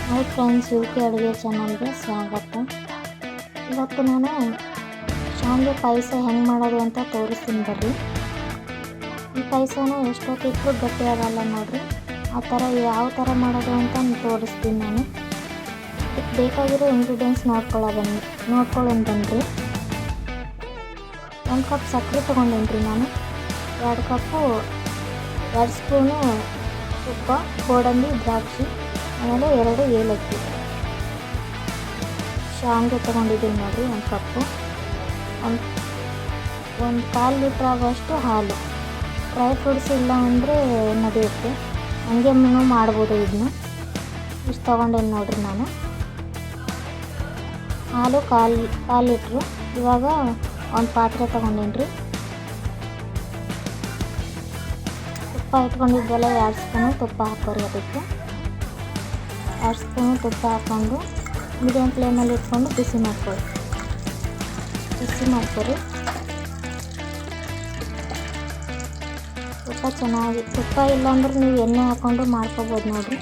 Hi friends, UK ಅಡುಗೆ ಚಾನಲ್ಗೆ ಸ್ವಾಗತ. ಇವತ್ತು ನಾನು ಶಾವಿಗೆ ಪಾಯಸ ಹೆಂಗೆ ಮಾಡೋದು ಅಂತ ತೋರಿಸ್ತೀನಿ ಬರ್ರಿ. ಈ ಪಾಯಸನ ಎಷ್ಟೊತ್ತಿಟ್ಟರು ಗಟ್ಟಿ ಆಗಲ್ಲ ನೋಡಿರಿ. ಆ ಥರ ಯಾವ ಥರ ಮಾಡೋದು ಅಂತ ತೋರಿಸ್ತೀನಿ ನಾನು. ಇದಕ್ಕೆ ಬೇಕಾಗಿರೋ ಇಂಗ್ರೀಡಿಯೆಂಟ್ಸ್ ನೋಡ್ಕೊಳ್ಳೋಣ ಬನ್ನಿರಿ. 1 ಕಪ್ ಸಕ್ಕರೆ ತೊಗೊಂಡೇನ್ರಿ ನಾನು. 2 ಸ್ಪೂನು ತುಪ್ಪ, ಗೋಡಂಬಿ, ದ್ರಾಕ್ಷಿ, ಆಮೇಲೆ 2 ಏಲಕ್ಕಿ. ಶಾವಿಗೆ ತೊಗೊಂಡಿದ್ದೀನಿ ನೋಡಿರಿ. 1 ಕಪ್ಪು, ಒಂದು 1/4 ಲೀಟ್ರ್ ಆಗೋಷ್ಟು ಹಾಲು. ಡ್ರೈ ಫ್ರೂಟ್ಸ್ ಇಲ್ಲ ಅಂದರೆ ನಡೆಯುತ್ತೆ, ಹಂಗೆ ಮಾಡ್ಬೋದು. ಇದನ್ನ ಇಷ್ಟು ತೊಗೊಂಡೇನಿ ನೋಡಿರಿ ನಾನು. ಹಾಲು 1/4 ಲೀಟ್ರು. ಇವಾಗ ಒಂದು ಪಾತ್ರೆ ತೊಗೊಂಡೇನಿ ರೀ. ತುಪ್ಪ ಇಟ್ಕೊಂಡಿದ್ದೆಲ್ಲ 2 ಸ್ಪೂನು ತುಪ್ಪ ಹಾಕೋರಿ. ಅದಕ್ಕೆ 2 ಸ್ಪೂನು ತುಪ್ಪ ಹಾಕ್ಕೊಂಡು ಮೀಡಿಯಮ್ ಫ್ಲೇಮಲ್ಲಿ ಇಟ್ಕೊಂಡು ಬಿಸಿ ಮಾಡ್ಕೊರಿ. ತುಪ್ಪ ಇಲ್ಲಾಂದ್ರೆ ನೀವು ಎಣ್ಣೆ ಹಾಕ್ಕೊಂಡು ಮಾಡ್ಕೊಬೋದು ನೋಡಿರಿ.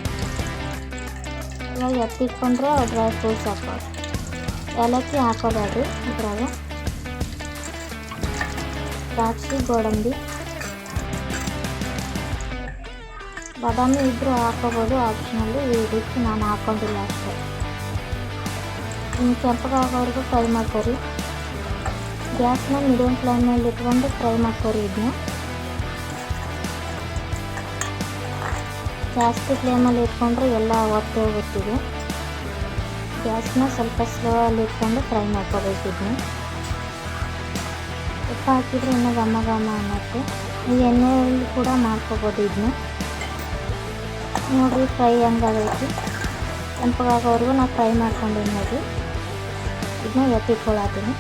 ಇವಾಗ ಎತ್ತಿಟ್ಕೊಂಡ್ರೆ ಡ್ರೈ ಫ್ರೂಟ್ಸ್ ಹಾಕೋದು. ಏಲಕ್ಕಿ ಹಾಕೋಬೇಡ್ರಿ ಇದ್ರಾಗ. ದ್ರಾಕ್ಷಿ, ಗೋಡಂಬಿ, ಬಾದಾಮಿ ಇದ್ದರೂ ಹಾಕೋಬೋದು, ಆಪ್ಷನಲ್ಲಿ. ಇದಕ್ಕೆ ನಾನು ಹಾಕ್ಕೊಂಡಿಲ್ಲ ಅಷ್ಟೇ. ಇನ್ನು ಕೆಂಪಗಾಗೋವರೆಗೂ ಫ್ರೈ ಮಾಡ್ಕೊರಿ. ಗ್ಯಾಸ್ನ ಮೀಡಿಯಮ್ ಫ್ಲೇಮ್ನಲ್ಲಿ ಇಟ್ಕೊಂಡು ಫ್ರೈ ಮಾಡ್ಕೊರಿ. ಇದನ್ನ ಜಾಸ್ತಿ ಫ್ಲೇಮಲ್ಲಿ ಇಟ್ಕೊಂಡ್ರೆ ಎಲ್ಲ ಒತ್ತೆ ಹೋಗುತ್ತಿದೆ. ಗ್ಯಾಸ್ನ ಸ್ವಲ್ಪ ಸ್ಲೋ ಅಲ್ಲಿ ಇಟ್ಕೊಂಡು ಫ್ರೈ ಮಾಡ್ಕೋಬೇಕು. ಇದನ್ನ ಉಪ್ಪು ಹಾಕಿದರೆ ಇನ್ನೂ ಘಮ ಅನ್ನತ್ತೆ. ನೀವು ಎಣ್ಣೆಯಲ್ಲಿ ಕೂಡ ಮಾಡ್ಕೋಬೋದು. ಇದನ್ನ ನೋಡಿರಿ, ಫ್ರೈ ಹೆಂಗಾಗೈತಿ. ಕೆಂಪಗಾಗೋವರೆಗೂ ನಾನು ಫ್ರೈ ಮಾಡ್ಕೊಂಡೀನಿ ನೋಡಿರಿ. ಇದನ್ನ ಎತ್ತಿಟ್ಕೊಳತ್ತೀನಿ.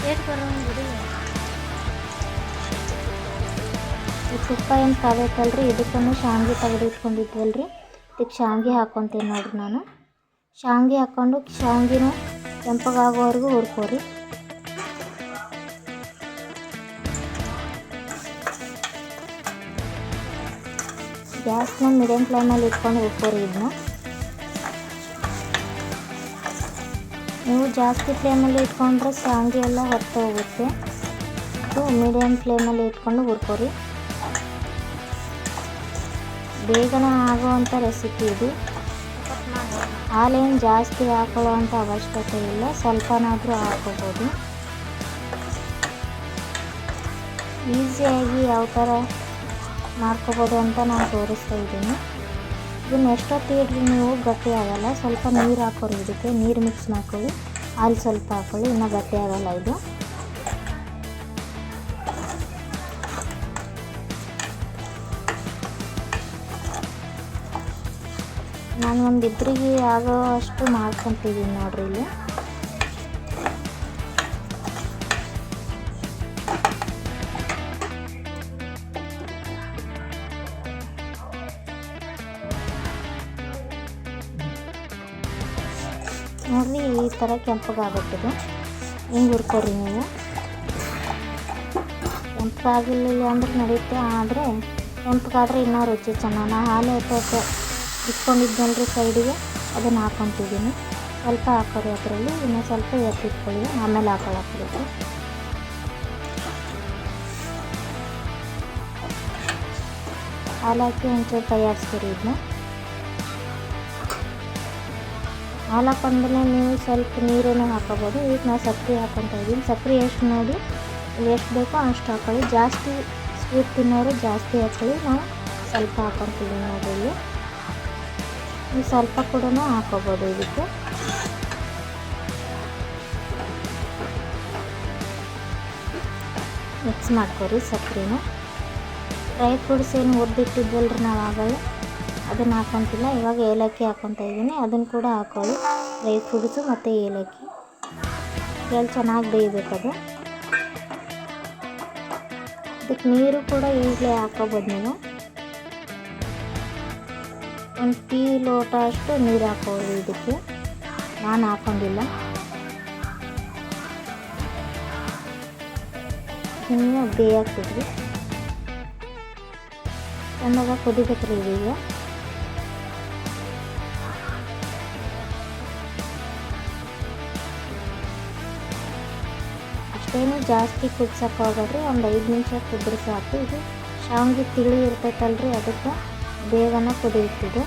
ಈ ತುಪ್ಪ ಏನು ಕಾದೈತಲ್ರಿ, ಇದಕ್ಕೂ ಶಾವಿಗೆ ತೆಗೆದು ಇಟ್ಕೊಂಡಿದ್ವಲ್ರಿ, ಇದಕ್ಕೆ ಶಾವಿಗೆ ಹಾಕ್ಕೊತೀನಿ ನೋಡಿರಿ ನಾನು. ಶಾವಿಗೆ ಹಾಕ್ಕೊಂಡು ಶಾವಿಗೆನ ಕೆಂಪಗಾಗೋವರೆಗೂ ಹುರ್ಕೋರಿ. ಗ್ಯಾಸ್ನ ಮೀಡಿಯಮ್ ಫ್ಲೇಮಲ್ಲಿ ಇಟ್ಕೊಂಡು ಹುರ್ಕೋರಿ. ಇದನ್ನ ನೀವು ಜಾಸ್ತಿ ಫ್ಲೇಮಲ್ಲಿ ಇಟ್ಕೊಂಡ್ರೆ ಶಾವಿಗೆ ಎಲ್ಲ ಹೊತ್ತು ಹೋಗುತ್ತೆ. ಇದು ಮೀಡಿಯಮ್ ಫ್ಲೇಮಲ್ಲಿ ಇಟ್ಕೊಂಡು ಹುರ್ಕೋರಿ. ಬೇಗನೆ ಆಗುವಂಥ ರೆಸಿಪಿ ಇದು. ಹಾಲೇನು ಜಾಸ್ತಿ ಹಾಕೊಳ್ಳುವಂಥ ಅವಶ್ಯಕತೆ ಇಲ್ಲ, ಸ್ವಲ್ಪನಾದರೂ ಹಾಕೋಬೋದು. ಈಸಿಯಾಗಿ ಯಾವ ಥರ ಮಾಡ್ಕೋಬೋದು ಅಂತ ನಾನು ತೋರಿಸ್ತಾ ಇದ್ದೀನಿ. ಇದನ್ನು ಎಷ್ಟೊತ್ತು ಇಡ್ರಿ ನೀವು ಗಟ್ಟಿ ಆಗಲ್ಲ. ಸ್ವಲ್ಪ ನೀರು ಹಾಕೋರಿ. ಇದಕ್ಕೆ ನೀರು ಮಿಕ್ಸ್ ಮಾಡ್ಕೊಳ್ಳಿ, ಹಾಲು ಸ್ವಲ್ಪ ಹಾಕ್ಕೊಳ್ಳಿ, ಇನ್ನೂ ಗಟ್ಟಿ ಆಗಲ್ಲ ಇದು. ನಾನು ಒಂದು ಇಬ್ಬರಿಗೆ ಆಗೋ ಅಷ್ಟು ಮಾಡ್ಕೊತಿದ್ದೀನಿ ನೋಡಿರಿ. ಇಲ್ಲಿ ನೋಡಿರಿ, ಈ ಥರ ಕೆಂಪಗಾಗುತ್ತದೆ. ಹಿಂಗೆ ಹುರ್ಕೋರಿ ನೀವು. ಕೆಂಪಗಾಗಿಲ್ಲ ಅಂದ್ರೆ ನಡೆಯುತ್ತೆ, ಆದರೆ ಕೆಂಪಗಾದರೆ ಇನ್ನೂ ರುಚಿ ಚೆನ್ನಾಗಿ. ನಾನು ಹಾಲು ಇಟ್ಕೊಂಡಿದ್ದಲ್ರಿ ಸೈಡಿಗೆ, ಅದನ್ನು ಹಾಕ್ಕೊತಿದ್ದೀನಿ. ಸ್ವಲ್ಪ ಹಾಕೋರಿ ಅದರಲ್ಲಿ. ಇನ್ನೂ ಸ್ವಲ್ಪ ಎತ್ತಿಟ್ಕೊಳ್ಳಿ, ಆಮೇಲೆ ಹಾಕೊಳ್ಳೋಕ್ಕಿರುತ್ತೆ. ಹಾಲು ಹಾಕಿ ಒಂಚೂರು ಕೈ ಆಡಿಸ್ಕೊರಿ. ಇದನ್ನ ಹಾಲು ಹಾಕೊಂಡ್ಮೇಲೆ ನೀವು ಸ್ವಲ್ಪ ನೀರನ್ನು ಹಾಕೋಬೋದು. ಈಗ ನಾವು ಸಕ್ಕರೆ ಹಾಕ್ಕೊತಾ ಇದ್ದೀನಿ. ಸಕ್ಕರೆ ಎಷ್ಟು ನೋಡಿ, ಎಷ್ಟು ಬೇಕೋ ಅಷ್ಟು ಹಾಕೊಳ್ಳಿ. ಜಾಸ್ತಿ ಸ್ವೀಟ್ ತಿನ್ನೋರು ಜಾಸ್ತಿ ಹಾಕೊಳ್ಳಿ. ನಾವು ಸ್ವಲ್ಪ ಹಾಕ್ಕೊತೀವಿ ನೋಡಿರಿ. ಇಲ್ಲಿ ನೀವು ಸ್ವಲ್ಪ ಕೂಡ ಹಾಕೋಬೋದು. ಇದಕ್ಕೆ ಮಿಕ್ಸ್ ಮಾಡ್ಕೊರಿ ಸಕ್ಕರೆನ. ಡ್ರೈ ಫ್ರೂಟ್ಸ್ ಏನು ಹುರಿದಿಟ್ಟಿದ್ವಲ್ರಿ ನಾವು ಆಗಲೇ, ಅದನ್ನು ಹಾಕ್ಕೊತಿಲ್ಲ. ಇವಾಗ ಏಲಕ್ಕಿ ಹಾಕ್ಕೊತಾ ಇದ್ದೀನಿ, ಅದನ್ನು ಕೂಡ ಹಾಕೊಳ್ಳಿ. ಡ್ರೈ ಫ್ರೂಟ್ಸು ಮತ್ತು ಏಲಕ್ಕಿ ಎಲ್ಲಿ ಚೆನ್ನಾಗಿ ಬೇಯಬೇಕದು. ಇದಕ್ಕೆ ನೀರು ಕೂಡ ಈಗಲೇ ಹಾಕೋಬೋದು ನೀವು. ಒಂದು ಟೀ ಲೋಟ ಅಷ್ಟು ನೀರು ಹಾಕೋದು. ಇದಕ್ಕೆ ನಾನು ಹಾಕ್ಕೊಂಡಿಲ್ಲ. ಇನ್ನು ಬೇಯಾಗ್ತದ್ರಿ. ಚೆಂದಾಗ ಕುದಿಬೇಕ್ರಿ. ಇದೀಗ ಏನು ಜಾಸ್ತಿ ಕುದ್ಸಕ್ಕೆ ಹೋಗ್ಬೇಡ್ರಿ, ಒಂದು 5 ನಿಮಿಷ ಕುದ್ರೆ ಸಾಕು. ಇದು ಶಾವಿಗೆ ತಿಳಿ ಇರ್ತೈತಲ್ರಿ, ಅದಕ್ಕೆ ಬೇಗನೆ ಕುದಿಯುತ್ತಿದೆ.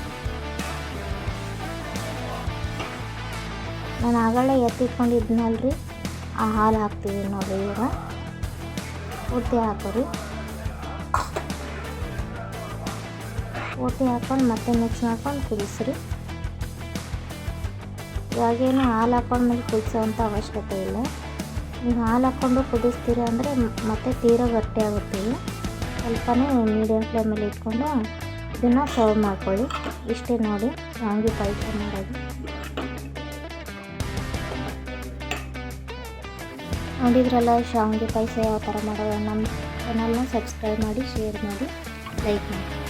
ನಾನು ಆಗಳೇ ಎತ್ತಿಟ್ಕೊಂಡಿದ್ನಲ್ರಿ, ಆ ಹಾಲು ಹಾಕ್ತೀವಿ ನೋಡಿರಿ. ಈಗ ಪೂರ್ತಿ ಹಾಕೋರಿ, ಪೂರ್ತಿ ಹಾಕ್ಕೊಂಡು ಮತ್ತೆ ಮಿಕ್ಸ್ ಮಾಡ್ಕೊಂಡು ಕುದಿಸ್ರಿ. ಇವಾಗೇನು ಹಾಲು ಹಾಕ್ಕೊಂಡ್ಮೇಲೆ ಕುದಿಸೋವಂಥ ಅವಶ್ಯಕತೆ ಇಲ್ಲ. ನೀವು ಹಾಲು ಹಾಕ್ಕೊಂಡು ಕುದಿಸ್ತೀರ ಅಂದರೆ ಮತ್ತೆ ತೀರಾ ಗಟ್ಟಿ ಆಗುತ್ತಿಲ್ಲ. ಸ್ವಲ್ಪನೇ ಮೀಡಿಯಮ್ ಫ್ಲೇಮಲ್ಲಿ ಇಟ್ಕೊಂಡು ಇದನ್ನು ಸರ್ವ್ ಮಾಡ್ಕೊಳ್ಳಿ. ಇಷ್ಟೇ ನೋಡಿ ಶಾವಿಗೆ ಪಾಯಸ ಮಾಡೋದು. ನೋಡಿದ್ರಲ್ಲ ಶಾವಿಗೆ ಪಾಯಸ ಯಾವ ಥರ ಮಾಡೋದು. ನಮ್ಮ ಚಾನಲ್ನ ಸಬ್ಸ್ಕ್ರೈಬ್ ಮಾಡಿ, ಶೇರ್ ಮಾಡಿ, ಲೈಕ್ ಮಾಡಿ.